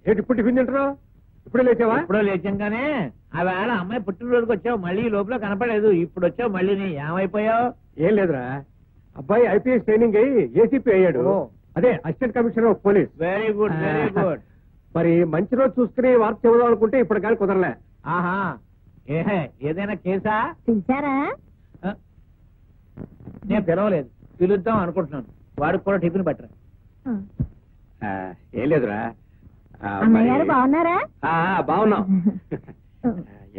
ఏంటి ఇప్పుడు టిఫిన్ తింటున్నావు? ఇప్పుడే లేచావా? ఇప్పుడో లేచంగానే ఆ వేళ అమ్మాయి పుట్టినరోజుకి వచ్చావు, మళ్ళీ లోపల కనపడలేదు. ఇప్పుడు వచ్చావు మళ్ళీ, ఏమైపోయావు? ఏం లేదురా, అబ్బాయి ఐపీఎస్ ట్రైనింగ్ అయ్యి ఏసీపీ అయ్యాడు. అదే assistant commissioner of police. Very good, very good. మరి మంచి రోజు చూసుకుని వార్త చెబుదాం అనుకుంటే ఇప్పుడు కానీ కుదరలే. ఆహా, ఏహే ఏదైనా కేసా? పిలిచారా? నేను పిలవలేదు, పిలుద్దాం అనుకుంటున్నాను. వాడికి కూడా టిఫిన్ పెట్టరా. ఏం లేదురా, అన్నయ్య గారు బాగున్నారా? బాగున్నాం.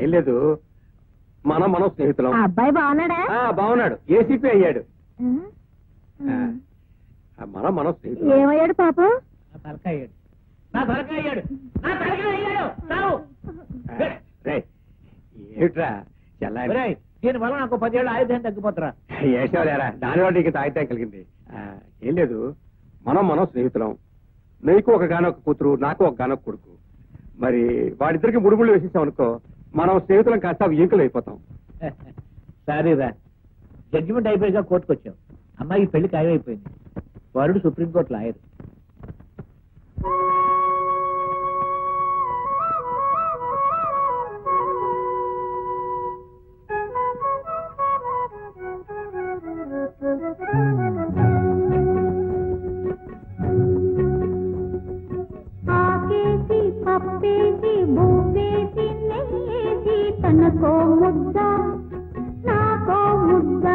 ఏం లేదు, మనం స్నేహితులం. అబ్బాయి బాగున్నాడా? బాగున్నాడు, ఏసీపీ అయ్యాడు. మనం స్నేహితులం. ఏమయ్యాడు పాపం? నా తలకాయ అయ్యాడు, నా తలకాయ అయ్యాడు, నా తలకాయ అయ్యాడు. ఏమిట్రా చెల్లాయి, దీని వల్ల నాకు 10 ఏళ్ళు ఆయుధం తగ్గిపోతారా? ఏసేవలేరా, దానివల్ల నీకు తాగితే కలిగింది. ఏం లేదు, మనం స్నేహితులం. నీకు ఒక గానొక కూతురు, నాకు ఒక గానొక కొడుకు. మరి వాడిద్దరికి ముడుగుళ్ళు వేసేసాం అనుకో, మనం స్నేహితులం కాస్త ఈంకులు అయిపోతాం. సరేరా, జడ్జిమెంట్ అయిపోయాక కోర్టుకు వచ్చావు. అమ్మాయికి పెళ్లి ఖాయమైపోయింది. వరుడు సుప్రీంకోర్టు లాయర్. ఆకేసి పప్పేసి బూవేసి నెయ్యేసి తనకో ముద్ద నాకో ముద్ద.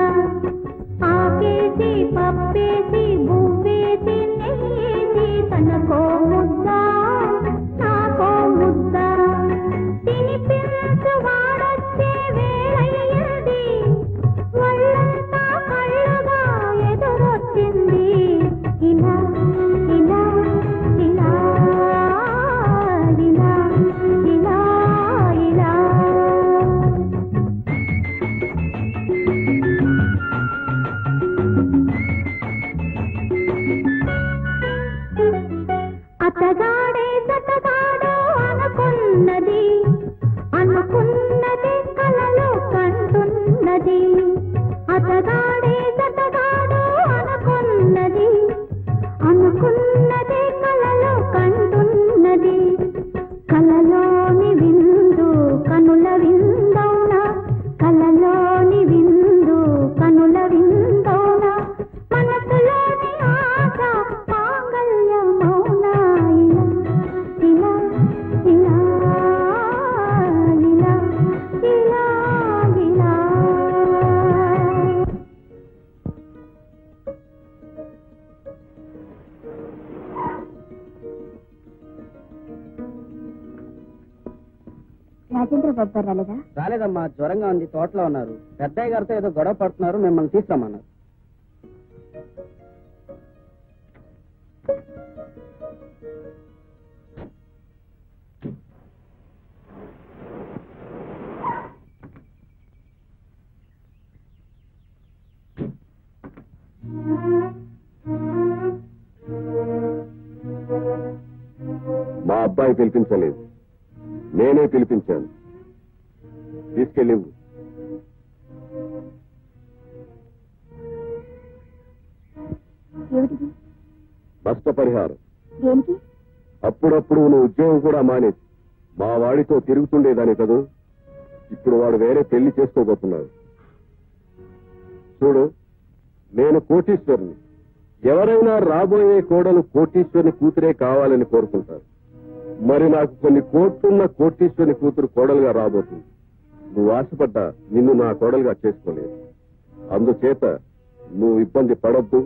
ఆకేసి పప్పేసి బూవేసి నెయ్యేసి తనకో ముద్ద నాకో ముద్ద. తినిపించు వాడొచ్చే వేళయ్యది, ఒళ్ళంతా కళ్ళుగా ఎదురొచ్చింది. ఇలా ఇలా ఇలా ఇలా ఇలా ఇలా. అతగాడే సతగాడో అనుకున్నది, అనుకున్నది కలలో కంటున్నది. అతగాడే సతగాడో అనుకున్నది, అనుకున్నది కలలో కంటున్నది. కలలోని విందు కనుల విందౌనా, కలలోని విందు కనుల విందౌనా. మనసులోని ఆశ మాంగళ్యమౌనా. ఇలా ఇలా ఇలా ఇలా ఇలా ఇలా. రాజేంద్ర బాబు గారు రాలేదా? రాలేదమ్మా, జ్వరంగా ఉంది, తోటలో ఉన్నారు. పెద్దయ్య గారితో ఏదో గొడవ పడుతున్నారు, మిమ్మల్ని తీసుకురమ్మన్నారు. మా అబ్బాయి పిలిపించలేదు, నేనే పిలిపించాను. తీసుకెళ్ళి ఏమిటిది? నష్టపరిహారం. దేనికి? అప్పుడప్పుడు నువ్వు ఉద్యోగం కూడా మానేసి మా వాడితో తిరుగుతుండేదాని కదూ. ఇప్పుడు వాడు వేరే పెళ్లి చేసుకోబోతున్నాడు. చూడు, నేను కోటీశ్వరుని. ఎవరైనా రాబోయే కోడలు కోటీశ్వరుని కూతురే కావాలని కోరుకుంటారు. మరి నాకు కొన్ని కోట్లున్న కోటీశ్వరుని కూతురు కోడలుగా రాబోతుంది. నువ్వు ఆశపడ్డా నిన్ను నా కోడలుగా చేసుకోలేదు. అందుచేత నువ్వు ఇబ్బంది పడొద్దు,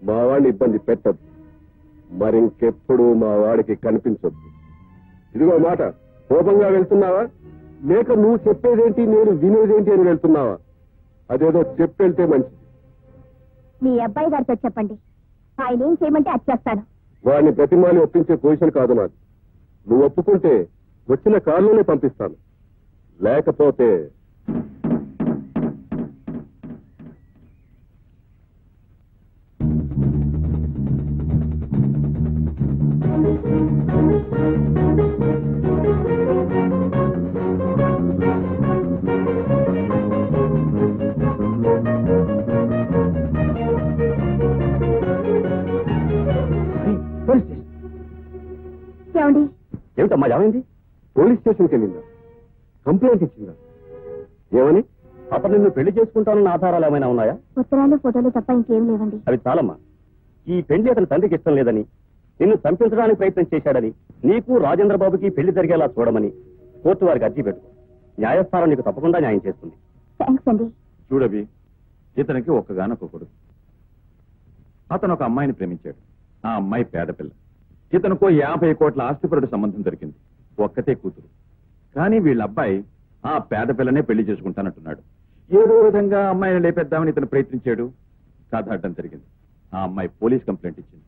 మా వాడిని ఇబ్బంది పెట్టద్దు. మరింకెప్పుడు మా వాడికి కనిపించొద్దు. ఇదిగో మాట, కోపంగా వెళ్తున్నావా లేక నువ్వు చెప్పేదేంటి నేను వినేదేంటి అని వెళ్తున్నావా? అదేదో చెప్పెళ్తే మంచిది. మీ అబ్బాయి గారితో చెప్పండి, ఆయన ఏం చేయమంటే అది చేస్తాను. వాడిని ప్రతిమాని ఒప్పించే పొజిషన్ కాదు నాది. నువ్వు ఒప్పుకుంటే వచ్చిన కారులోనే పంపిస్తాను, లేకపోతే ఏమండి, ఏమిటమ్మా ఏమైంది? పోలీస్ స్టేషన్కి వెళ్ళిందా? కంప్లైంట్ ఇచ్చిందా? ఏమని? అతను నిన్ను పెళ్లి చేసుకుంటానన్న ఆధారాలు ఏమైనా ఉన్నాయా? ఉత్తరాలు ఫోటోలు తప్ప ఇంకేం లేవండి. అవి చాలమ్మా. ఈ పెళ్లి అతని తండ్రికి ఇష్టం లేదని, నిన్ను చంపించడానికి ప్రయత్నం చేశాడని, నీకు రాజేంద్ర బాబుకి పెళ్లి జరిగేలా చూడమని కోర్టు వారికి అర్జీ పెట్టుకో. న్యాయస్థానం నీకు తప్పకుండా న్యాయం చేస్తుంది. థ్యాంక్స్ అండి. చూడవి, ఇతనికి ఒక్కగానొక్క కొడుకు. అతను ఒక అమ్మాయిని ప్రేమించాడు. ఆ అమ్మాయి పేదపిల్ల. ఇతనుకో 50 కోట్ల ఆస్తిపరుడు సంబంధం దొరికింది. ఒక్కతే కూతురు. కానీ వీళ్ళ అబ్బాయి ఆ పేదపిల్లనే పెళ్లి చేసుకుంటానంటున్నాడు. ఏదో విధంగా అమ్మాయిని లేపేద్దామని ఇతను ప్రయత్నించాడు. కథ అడ్డం జరిగింది. ఆ అమ్మాయి పోలీస్ కంప్లైంట్ ఇచ్చింది.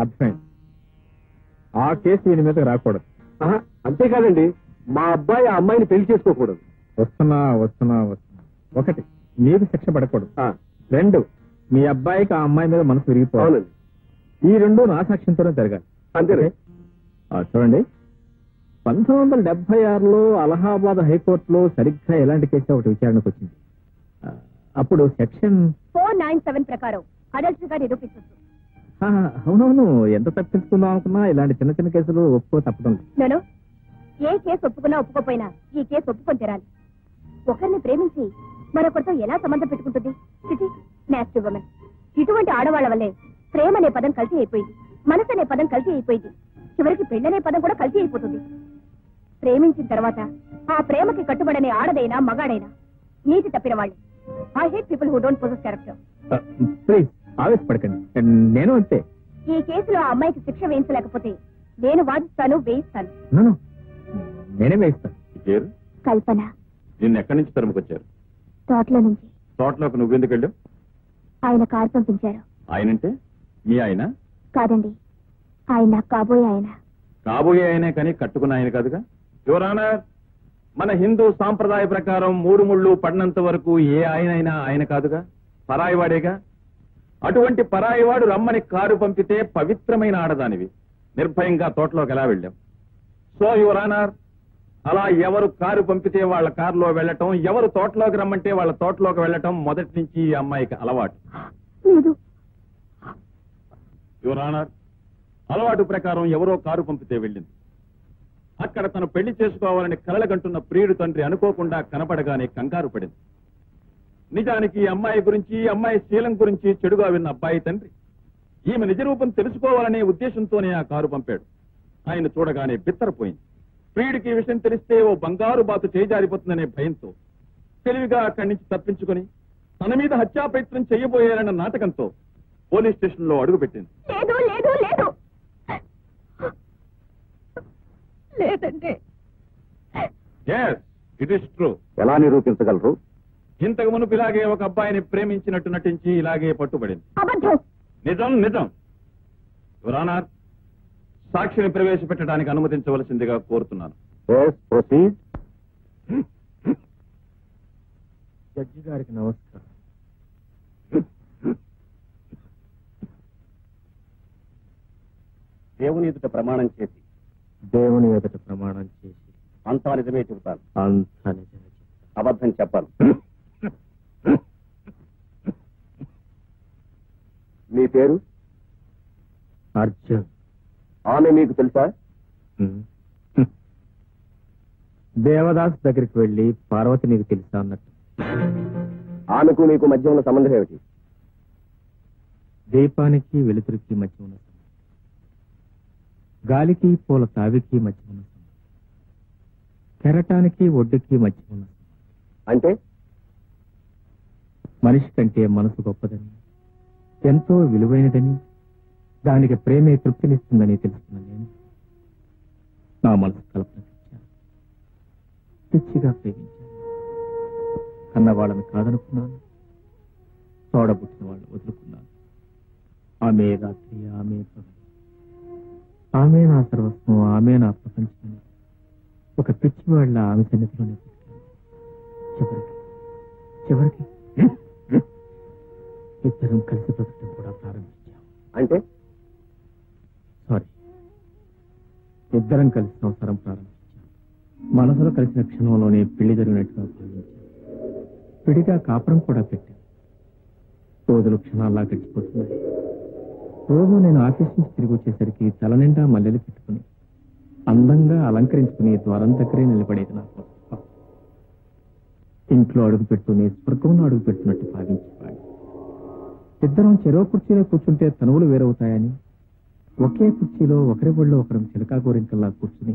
అర్థమైంది. ఆ కేసు వీని మీద రాకూడదు. అంతేకాదండి, మా అబ్బాయి ఆ అమ్మాయిని పెళ్లి చేసుకోకూడదు. వస్తున్నా. ఒకటి, మీకు శిక్ష పడకూడదు. 2, మీ అబ్బాయికి ఆ అమ్మాయి మీద మనసు విరిగిపోవాలి. ఈ 2 నా సాక్ష్యంతోనే జరగాలి. అంతేనే. చూడండి, 1976లో అలహాబాద్ హైకోర్టులో సరిగ్గా ఎలాంటి కేసు ఒకటి విచారణకు వచ్చింది. అప్పుడు సెక్షన్ 497 ప్రకారం అడల్ట్ గా నిరూపించవచ్చు. అవునవును, ఎంత తప్పించుకుందాం అనుకున్నా ఇలాంటి చిన్న చిన్న కేసులు ఒప్పుకో తప్పడం లేదు. నేను ఏ కేసు ఒప్పుకున్నా ఒప్పుకోపోయినా ఈ కేసు ఒప్పుకొని తీరాలి. ఒకరిని ప్రేమించి మరొకరితో ఎలా సంబంధం పెట్టుకుంటుంది? Nasty women. ఇటువంటి ఆడవాళ్ల వల్లే ప్రేమ అనే పదం కల్తీ అయిపోయింది, మనసు అనే పదం కల్తీ అయిపోయింది, చివరికి పెళ్ళనే పదం కూడా కల్తీ అయిపోతుంది. ప్రేమించిన తర్వాత ఆ ప్రేమకి కట్టుబడనే ఆడదైనా మగాడైనా నీతి తప్పిన వాళ్ళు. I hate people who don't possess character. Please ఆవేశపడకండి, నేను అంతే. ఈ కేసులో ఆ అమ్మాయికి శిక్ష వేయించలేకపోతే నేను వాదిస్తాను, వేయిస్తాను. నేనే వేయిస్తాను. పేరు కల్పన. నిన్ను ఎక్కడి నుంచి తరుముకొచ్చారు? తోటలో నుంచి. తోటలోకి నువ్వెందుకు వెళ్ళావు? ఆయన కారు పంపించారు. ఆయనంటే మీ ఆయన? కాదండి, ఆయన కాబోయే ఆయన. కాబోయే ఆయనే కానీ కట్టుకున్న ఆయన కాదుగా. యువర్ ఆనర్, మన హిందూ సాంప్రదాయ ప్రకారం 3 ముళ్ళు పడినంత వరకు ఏ ఆయనైనా ఆయన కాదుగా, పరాయివాడేగా. అటువంటి పరాయివాడు రమ్మని కారు పంపితే పవిత్రమైన ఆడదానివి నిర్భయంగా తోటలోకి ఎలా వెళ్ళాం? సో యువర్ ఆనర్, అలా ఎవరు కారు పంపితే వాళ్ళ కారులో వెళ్ళటం, ఎవరు తోటలోకి రమ్మంటే వాళ్ళ తోటలోకి వెళ్ళటం మొదటి నుంచి ఈ అమ్మాయికి అలవాటు. యువర్ ఆనర్, అలవాటు ప్రకారం ఎవరో కారు పంపితే వెళ్ళింది. అక్కడ తను పెళ్లి చేసుకోవాలని కలలగంటున్న ప్రియుడు తండ్రి అనుకోకుండా కనపడగానే కంగారు పడింది. నిజానికి ఈ అమ్మాయి గురించి, అమ్మాయి శీలం గురించి చెడుగా విన్న అబ్బాయి తండ్రి ఈమె నిజరూపం తెలుసుకోవాలనే ఉద్దేశంతోనే ఆ కారు పంపాడు. ఆయన చూడగానే బిత్తరపోయింది. ప్రియుడికి ఈ విషయం తెలిస్తే ఓ బంగారు బాతు చేజారిపోతుందనే భయంతో తెలివిగా అక్కడి నుంచి తప్పించుకుని తన మీద హత్యా ప్రయత్నం చేయబోయారన్న నాటకంతో పోలీస్ స్టేషన్ లో అడుగుపెట్టింది. లేదంటే ఇట్ ఈస్ ట్రూ. ఎలా నిరూపించగలరు? ఇంతకు మునుపు ఇలాగే ఒక అబ్బాయిని ప్రేమించినట్టు నటించి ఇలాగే పట్టుబడింది. నిజం నిజం. యువర్ ఆనర్, సాక్షిని ప్రవేశపెట్టడానికి అనుమతించవలసిందిగా కోరుతున్నాను. జడ్జి గారికి నమస్కారం. దేవుని ఎదుట ప్రమాణం చేసి అంతా నిజమే చెబుతాను. అబద్ధం చెప్పాను. మీ పేరు? అర్జున్. ఆమె మీకు తెలుసా? దేవదాస్ దగ్గరికి వెళ్లి పార్వతి నీకు తెలుసా అన్నట్టు. ఆమెకు మీకు మధ్య ఉన్న సంబంధం ఏమిటి? దీపానికి వెలుతురికి మధ్య ఉన్న సంబంధం, గాలికి పూల తావికి మధ్య ఉన్న సంబంధం, కెరటానికి ఒడ్డుకి మధ్య ఉన్న సంబంధం. అంటే మనిషి కంటే మనసు గొప్పదని, ఎంతో విలువైనదని, దానికి ప్రేమే తృప్తినిస్తుందని తెలుసుకున్న నేను నా మనసు కల్పన తెచ్చాను. పిచ్చిగా ప్రేమించాను. కన్నవాళ్ళని కాదనుకున్నాను, తోడబుట్టిన వాళ్ళని వదులుకున్నాను. ఆమె రాత్రి, ఆమె పగలు, ఆమె నా సర్వస్వం, ఆమె నా ప్రపంచం. ఒక పిచ్చి వాళ్ళ ఆమె సన్నిధిలోనే పుట్టాను. చివరికి ఇద్దరం కలిసి బ్రతకడం కూడా ప్రారంభించాం. అంటే సారీ, ఇద్దరం కలిసి సంసారం ప్రారంభించాం. మనసులో కలిసిన క్షణంలోనే పెళ్లి జరిగినట్టుగా భావించాం. విడిగా కాపురం కూడా పెట్టాం. రోజులు క్షణాల్లా గడిచిపోతున్నాయి. రోజు నేను ఆఫీస్ నుంచి తిరిగి వచ్చేసరికి తల నిండా మల్లెలు పెట్టుకుని అందంగా అలంకరించుకునే ద్వారం దగ్గరే నిలబడేది నా కోసం. ఇంట్లో అడుగు పెట్టుకుని స్వర్గంలో అడుగు పెట్టున్నట్టు భావించేవాడు. ఇద్దరం చెరో కుర్చీలో కూర్చుంటే తనువులు వేరవుతాయని ఒకే కుర్చీలో ఒకరి ఒళ్ళో ఒకరం చిలకా గోరింకల్లా కూర్చుని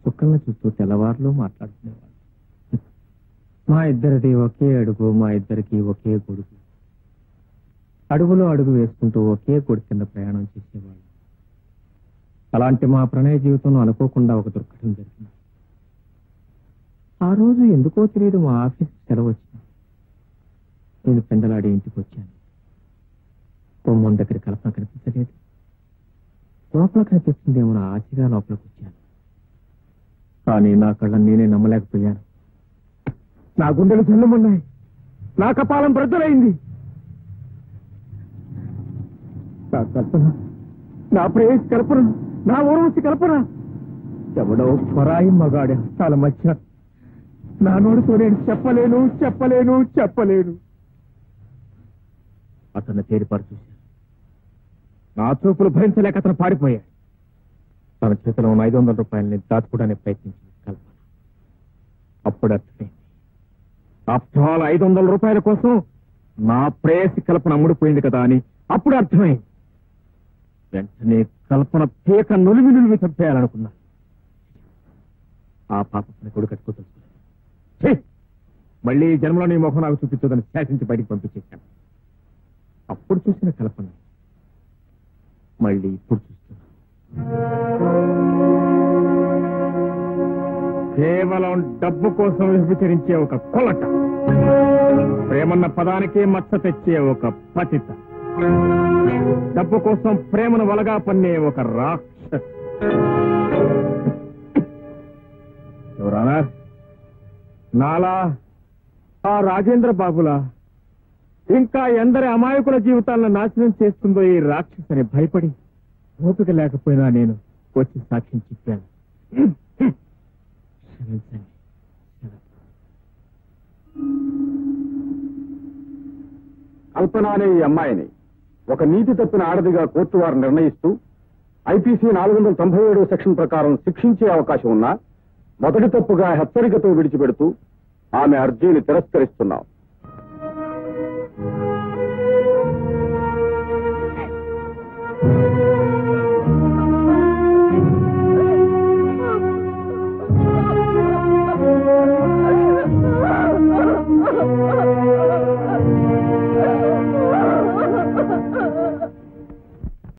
చుక్కల్ని చూస్తూ తెల్లవారులో మాట్లాడుకునేవాడు. మా ఇద్దరిది ఒకే అడుగు, మా ఇద్దరికి ఒకే గొడుగు. అడుగులో అడుగు వేసుకుంటూ ఒకే గొడుగు కింద ప్రయాణం చేసేవాడు. అలాంటి మా ప్రణయ జీవితంలో అనుకోకుండా ఒక దుర్ఘటన జరిగింది. ఆ రోజు ఎందుకో తెలియదు మా ఆఫీస్ సెలవు వచ్చింది. నేను పెందలాడి ఇంటికి వచ్చాను. గుమ్మం దగ్గర కల్పన కనిపించలేదు. లోపల కనిపిస్తుందేమో నా ఆశగా లోపలికి వచ్చాను. కానీ నా కళ్ళని నేనే నమ్మలేకపోయాను. నా గుండెలు జల్లుమన్నాయి. నా కపాలం బ్రద్దలైంది. నా కల్పన, నా ప్రేయస్ కల్పన, నా ఊర్వశి కల్పన ఎవడో పరాయి మగాడి హస్తాల మధ్య నా నోడుతో నేను చెప్పలేను చెప్పలేను చెప్పలేను. అతన్ని తేరిపారు చూశాను. నా చూపులు భరించలేక అతను పారిపోయాడు. తన చేతిలో ఉన్న 500 రూపాయలని దాచుకోవడానికి ప్రయత్నించింది కల్పన. అప్పుడు అర్థమైంది, ఆఫ్టర్ ఆల్ 500 రూపాయల కోసం నా ప్రేయసి కల్పన అమ్ముడిపోయింది కదా అని అప్పుడు అర్థమైంది. వెంటనే కల్పన పీక నులిమి నులిమి చంపేయాలనుకున్నా. ఆ పాపని కొడుకు కట్టుకోదలుచుకున్నాను. మళ్ళీ జన్మలో నీ ముఖం నాకు చూపించదని శాసించి బయటికి పంపించేశాను. అప్పుడు చూసిన కల్పన మళ్ళీ ఇప్పుడు చూస్తున్నా. కేవలం డబ్బు కోసం విభజించే ఒక కొలట, ప్రేమన్న పదానికి మచ్చ తెచ్చే ఒక పతిత, డబ్బు కోసం ప్రేమను వలగా పన్నే ఒక రాక్షస. ఎవరానా నాలా, ఆ రాజేంద్ర బాబులా, ఇంకా ఎందరి అమాయకుల జీవితాలను నాశనం చేస్తుందో ఈ రాక్షసని భయపడి ఓపిక లేకపోయినా నేను వచ్చి సాక్ష్యం చెప్పాను. క్షమించండి. కల్పన అనే ఈ అమ్మాయిని ఒక నీతి తప్పిన ఆడదిగా కోర్టు వారు నిర్ణయిస్తూ ఐపీసీ 497 సెక్షన్ ప్రకారం శిక్షించే అవకాశం ఉన్నా మొదటి తప్పుగా హెచ్చరికతో విడిచిపెడుతూ ఆమె అర్జీని తిరస్కరిస్తున్నాం.